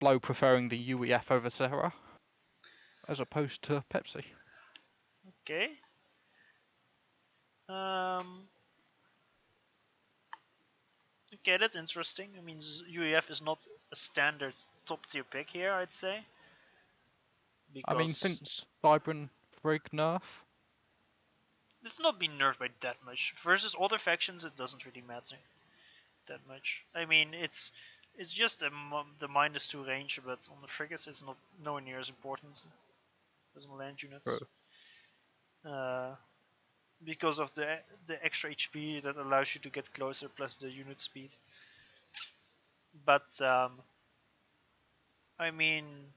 Slow preferring the UEF over Sarah, as opposed to Pepsi. Okay. Okay, that's interesting. I mean, UEF is not a standard top tier pick here, I'd say. I mean, Because since Cybran Frig nerf, it's not been nerfed by that much. Versus other factions, it doesn't really matter that much. I mean, it's just the -2 range, but on the frigates, it's not nowhere near as important as on land units. Because of the extra HP that allows you to get closer, plus the unit speed. But I mean,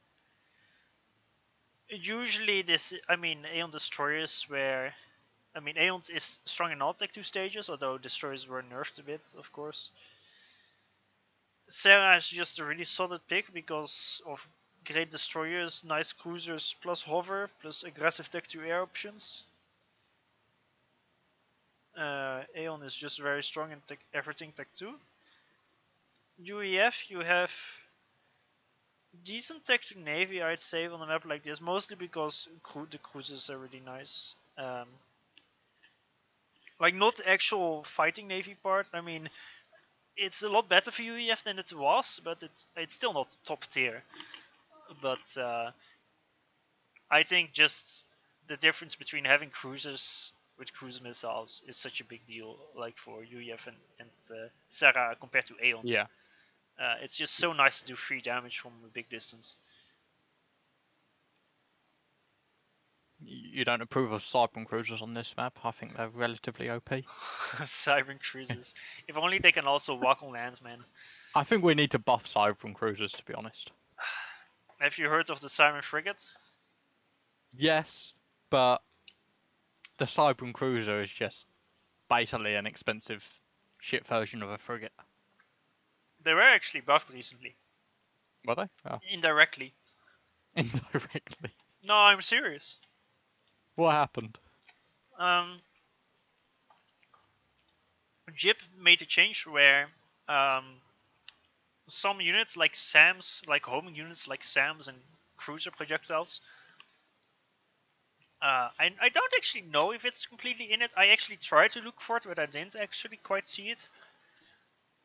usually Aeon destroyers where, I mean, Aeon is strong in all Tech 2 stages, although destroyers were nerfed a bit, of course. Sarah is just a really solid pick because of great destroyers, nice cruisers, plus hover, plus aggressive Tech 2 air options. Aeon is just very strong in everything Tech 2. UEF, you have decent Tech 2 Navy, I'd say, on a map like this, mostly because the cruisers are really nice. Like, not the actual fighting Navy part. I mean, it's a lot better for UEF than it was, but it's still not top tier. But I think just the difference between having cruisers with cruise missiles is such a big deal, like for UEF and Sarah compared to Aeon. yeah. It's just so nice to do free damage from a big distance. You don't approve of Cybran cruisers on this map? I think they're relatively OP. Siren cruisers. If only they can also walk on land, man. I think we need to buff Cybran cruisers, to be honest. Have you heard of the Siren frigate? Yes, but the Cybran cruiser is just basically an expensive shit version of a frigate. They were actually buffed recently. Were they? Oh. Indirectly. Indirectly. No, I'm serious. What happened? Jip made a change where some units like SAMs, like homing units like SAMs and cruiser projectiles. I don't actually know if it's completely in it. I actually tried to look for it, but I didn't actually quite see it.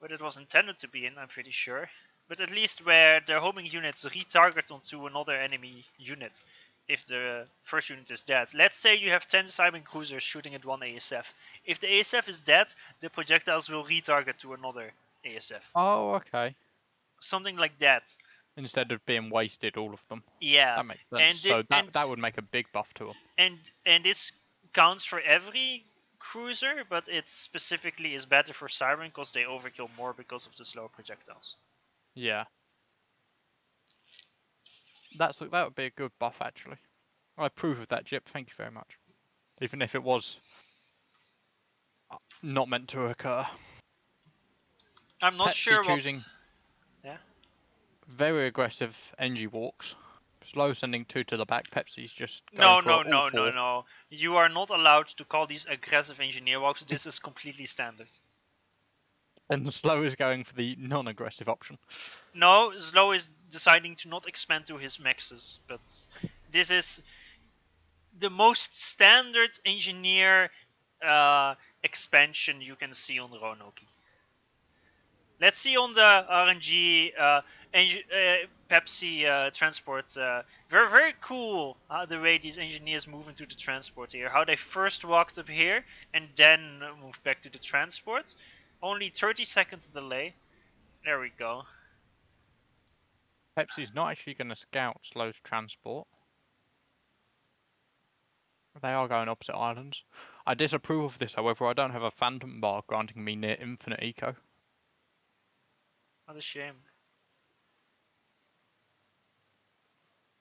But it was intended to be in, I'm pretty sure. But at least where the homing units retarget onto another enemy unit if the first unit is dead. Let's say you have 10 Cyber cruisers shooting at one ASF. If the ASF is dead, the projectiles will retarget to another ASF. Oh, okay. Something like that. Instead of being wasted, all of them. Yeah. That makes sense. So that would make a big buff to them. And this counts for every cruiser, but it specifically is better for Siren because they overkill more because of the slower projectiles. Yeah. That would be a good buff, actually. I approve of that, Jip. Thank you very much. Even if it was not meant to occur. I'm not sure choosing yeah. Very aggressive NG walks. Slow sending 2 to the back. Pepsi's just No. going for No. You are not allowed to call these aggressive engineer walks. This is completely standard. And the Slow is going for the non-aggressive option. No, Slow is deciding to not expand to his maxes, but this is the most standard engineer expansion you can see on Roanoke. Let's see on the RNG Pepsi transport. Very, very cool the way these engineers move into the transport here. How they first walked up here and then moved back to the transport. Only 30 seconds delay. There we go. Pepsi's not actually going to scout Slow's transport. They are going opposite islands. I disapprove of this, however. I don't have a Phantom bar granting me near infinite eco. What a shame.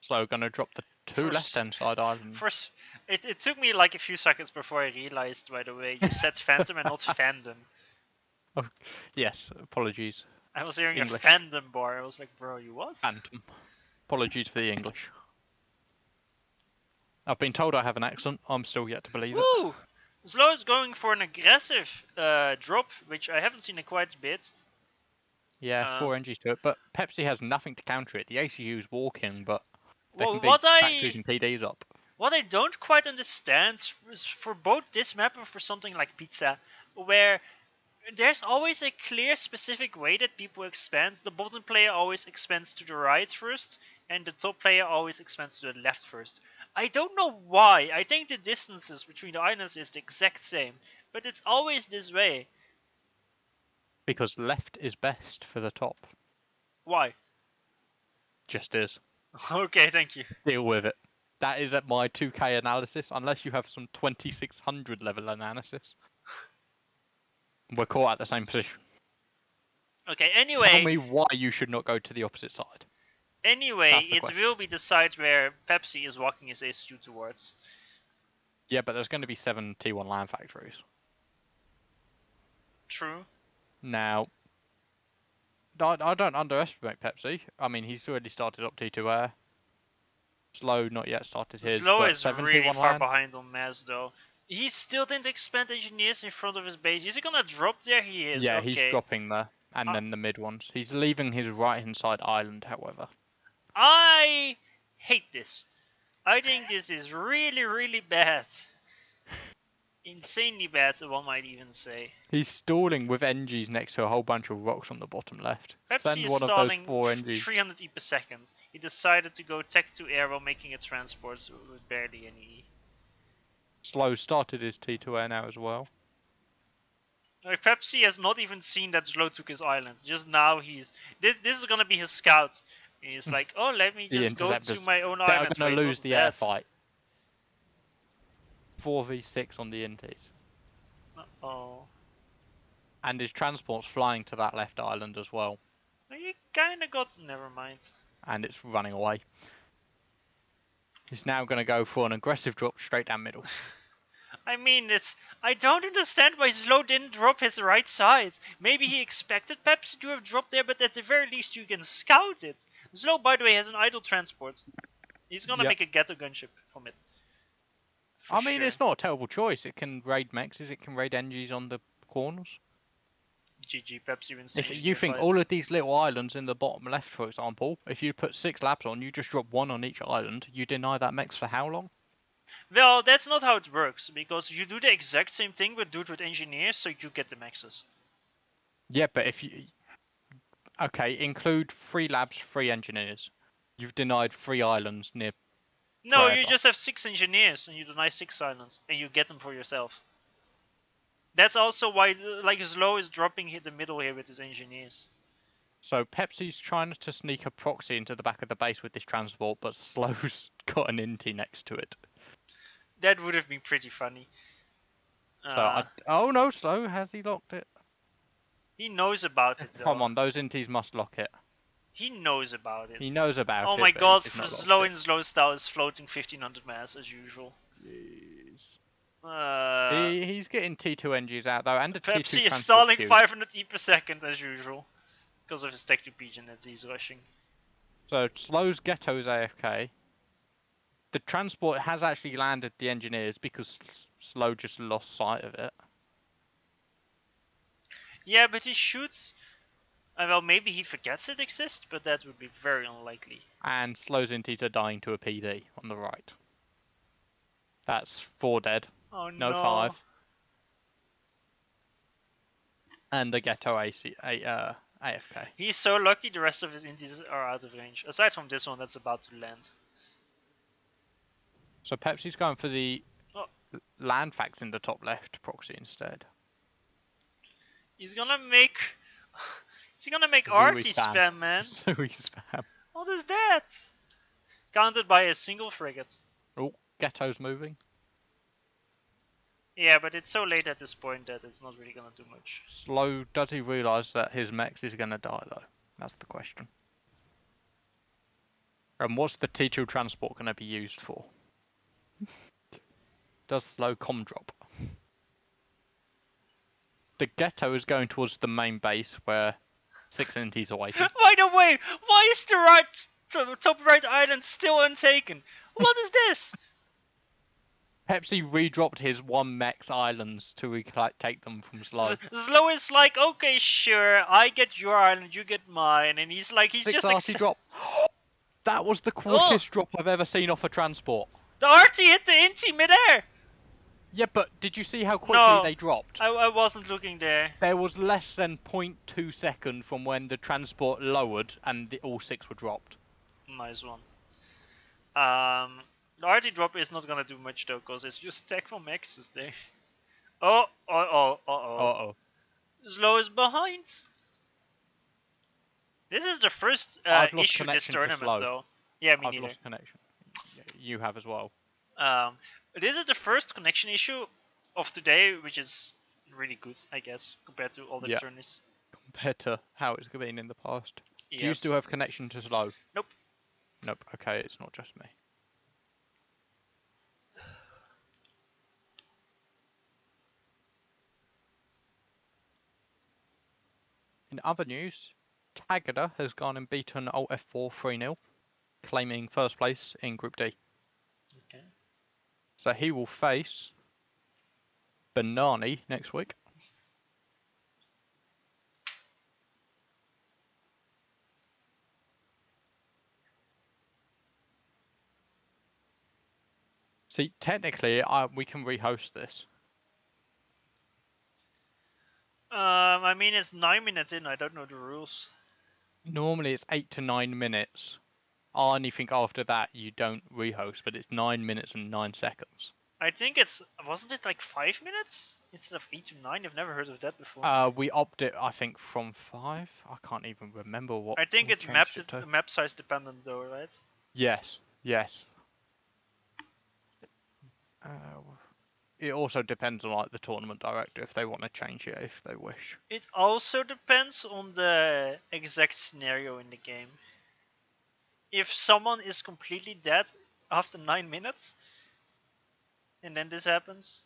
Slow going to drop the 2 left-hand side islands. First, it took me like a few seconds before I realized, by the way, you said Phantom and not Fandom. Oh, yes, apologies. I was hearing English. a Fandom bar. I was like, bro, you what? Phantom. Apologies for the English. I've been told I have an accent. I'm still yet to believe it. Slow is going for an aggressive drop, which I haven't seen in quite a bit. Yeah, 4 NGs to it, but Pepsi has nothing to counter it. The ACU's walking, but they Well, can beat factories and PDs up. what I don't quite understand is for both this map and for something like Pizza, where there's always a clear specific way that people expand. The bottom player always expands to the right first, and the top player always expands to the left first. I don't know why. I think the distances between the islands is the exact same, but it's always this way. Because left is best for the top. Why? Just is. Okay, thank you. Deal with it. That is at my 2K analysis, unless you have some 2600 level analysis. We're caught at the same position. Okay, anyway. Tell me why you should not go to the opposite side. Anyway, it question. will be the side where Pepsi is walking his ACU towards. Yeah, but there's going to be 7 T1 land factories. True. Now, I don't underestimate Pepsi. I mean, he's already started up T2 Air. Slow, not yet started his. Slow but is 7 really T1 far land. behind on Maz, though. He still didn't expand engineers in front of his base. Is he gonna drop there? He is. Yeah, okay. he's dropping there. And then the mid ones. He's leaving his right-hand side island, however. I hate this. I think this is really, really bad. Insanely bad, one might even say. He's stalling with NGs next to a whole bunch of rocks on the bottom left. Pepsi Send is one of those stalling 4 NGs. 300 E per second. He decided to go tech to air while making a transport with barely any E. Slow started his T2 Air now as well. Like, Pepsi has not even seen that Slow took his island. Just now he's... This is gonna be his scout. He's like, oh, let me just go to my own island. They're going to lose the air fight. 4v6 on the inties. Uh-oh. And his transport's flying to that left island as well. You kinda got... Never mind. And it's running away. He's now going to go for an aggressive drop straight down middle. I mean, I don't understand why Slow didn't drop his right side. Maybe he expected Pepsi to have dropped there, but at the very least you can scout it. Slow, by the way, has an idle transport. He's gonna make a ghetto gunship from it. I mean, it's not a terrible choice. It can raid mexes, it can raid NGs on the corners. GG, Pepsi wins the If you think all of these little islands in the bottom left, for example, if you put 6 labs on, you just drop 1 on each island, you deny that mex for how long? Well, that's not how it works, because you do the exact same thing, but do it with engineers, so you get the maxes. Yeah, but if you... Okay, include 3 labs, 3 engineers. You've denied 3 islands near... No, Forever. you just have 6 engineers, and you deny 6 islands, and you get them for yourself. That's also why, like, Slow is dropping the middle here with his engineers. So Pepsi's trying to sneak a proxy into the back of the base with this transport, but Slow's got an inti next to it. That would have been pretty funny. So oh no, Slow, has he locked it? He knows about it, though. Come on, those intis must lock it. He knows about it. He knows about it. Oh my but god, he's not Slow locked in Slow style is floating 1500 mass as usual. Jeez. He's getting T2 NGs out though, and a T2 Pepsi is transport stalling queue. 500 E per second as usual. Because of his tech to pigeon that he's rushing. So Slow's ghetto's AFK. The transport has actually landed the engineers because Slow just lost sight of it. Yeah, but he shoots... well, maybe he forgets it exists, but that would be very unlikely. And Slow's intis are dying to a PD on the right. That's 4 dead. Oh No, no. 5. And the ghetto AFK. He's so lucky the rest of his intis are out of range. Aside from this one that's about to land. So Pepsi's going for the land facts in the top left proxy instead. He's gonna make... He's gonna make Zooey arty spam, man. Zooey spam. What is that? Countered by a single frigate. Oh, ghetto's moving. Yeah, but it's so late at this point that it's not really gonna do much. Slow, does he realise that his mex is gonna die though? That's the question. And what's the T2 transport gonna be used for? Does Slow com drop? The ghetto is going towards the main base where 6 intis are waiting. By the way, why is the top right island still untaken? What is this? Pepsi redropped his 1 mex islands to take them from slow. Slow is like, okay, sure, I get your island, you get mine, and he's like, he's 6 just RT drop. That was the Oh! quickest drop I've ever seen off a transport. The RT hit the Inti midair! Yeah, but did you see how quickly No, they dropped? I wasn't looking there. There was less than 0.2 seconds from when the transport lowered and all 6 were dropped. Nice one. The RT drop is not gonna do much though, cause it's just stack from Maxes there. Oh. Uh-oh. Slow is behind. This is the first I've lost issue this connection to tournament slow. though. Yeah, me I've neither. lost connection. You have as well. This is the first connection issue of today, which is really good, I guess, compared to all the journeys. Compared to how it's been in the past. Yes. Do you still have connection to slow? Nope. Nope. Okay, it's not just me. In other news, Tagada has gone and beaten Alt F4 3-0, claiming first place in Group D. Okay. So he will face Banani next week. See, technically, we can rehost this. I mean, it's 9 minutes in. I don't know the rules. Normally, it's 8 to 9 minutes. Anything after that, you don't rehost, but it's 9 minutes and 9 seconds. I think wasn't it like 5 minutes instead of 8 to 9? I've never heard of that before. We upped it, I think, from 5. I can't even remember what. I think it's map size dependent though, right? Yes. It also depends on like the tournament director if they want to change it if they wish. It also depends on the exact scenario in the game. If someone is completely dead after 9 minutes, and then this happens.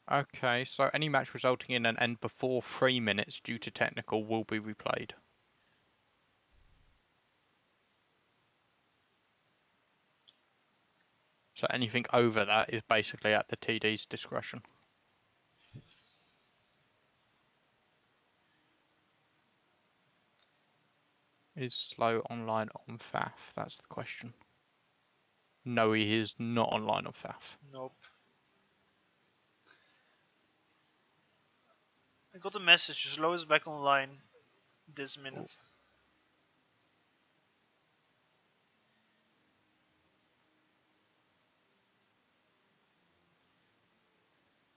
Okay, so any match resulting in an end before 3 minutes due to technical will be replayed. So anything over that is basically at the TD's discretion. Is slow online on FAF? That's the question. No, he is not online on FAF. Nope. I got a message. Slow is back online this minute.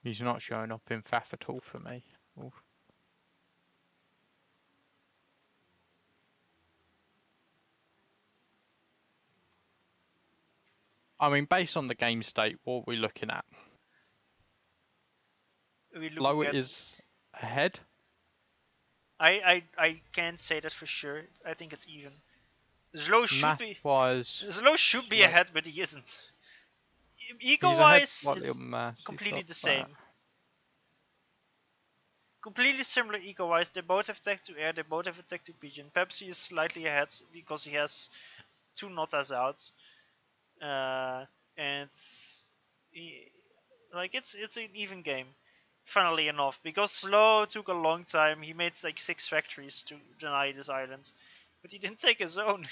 He's not showing up in FAF at all for me. Oof. I mean, based on the game state, what are we looking at? Low is ahead. I can't say that for sure. I think it's even. Slow should be ahead, but he isn't. Ego-wise, it's completely the same. Completely similar ego-wise. They both have tech to air. They both have attack to pigeon. Pepsi is slightly ahead because he has 2 notas out. And it's an even game, funnily enough, because Slow took a long time. He made like 6 factories to deny this island, but he didn't take his own.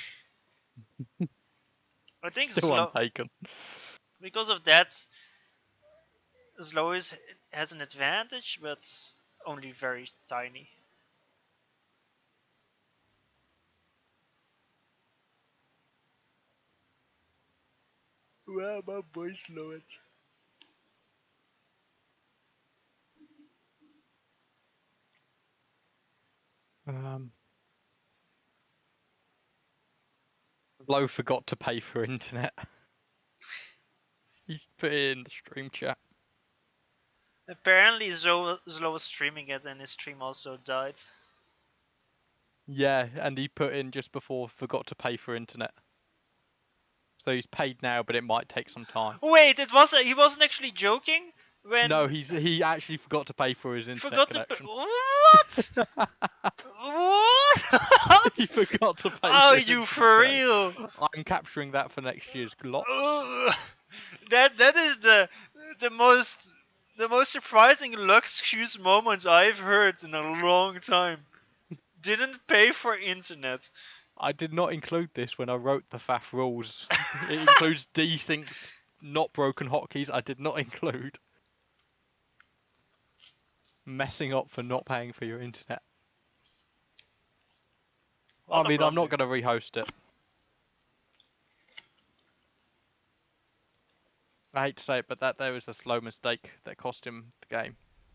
I think still Slow, untaken. Because of that, Slow has an advantage, but only very tiny. Where my boy Slow it? Low forgot to pay for internet. He's put it in the stream chat. Apparently Slow was streaming it and his stream also died. Yeah, and he put in just before forgot to pay for internet. So he's paid now, but it might take some time. Wait, he wasn't actually joking? No, he actually forgot to pay for his internet connection. What? What? How He forgot to pay Oh, for you internet for plans. real? I'm capturing that for next year's LotS. Ugh. That is the most surprising Luxcuse moment I've heard in a long time. Didn't pay for internet. I did not include this when I wrote the FAF rules. It includes desyncs, not broken hotkeys. I did not include messing up for not paying for your internet. What I a mean, I'm not blunder. going to rehost it. I hate to say it, but that there was a slow mistake that cost him the game.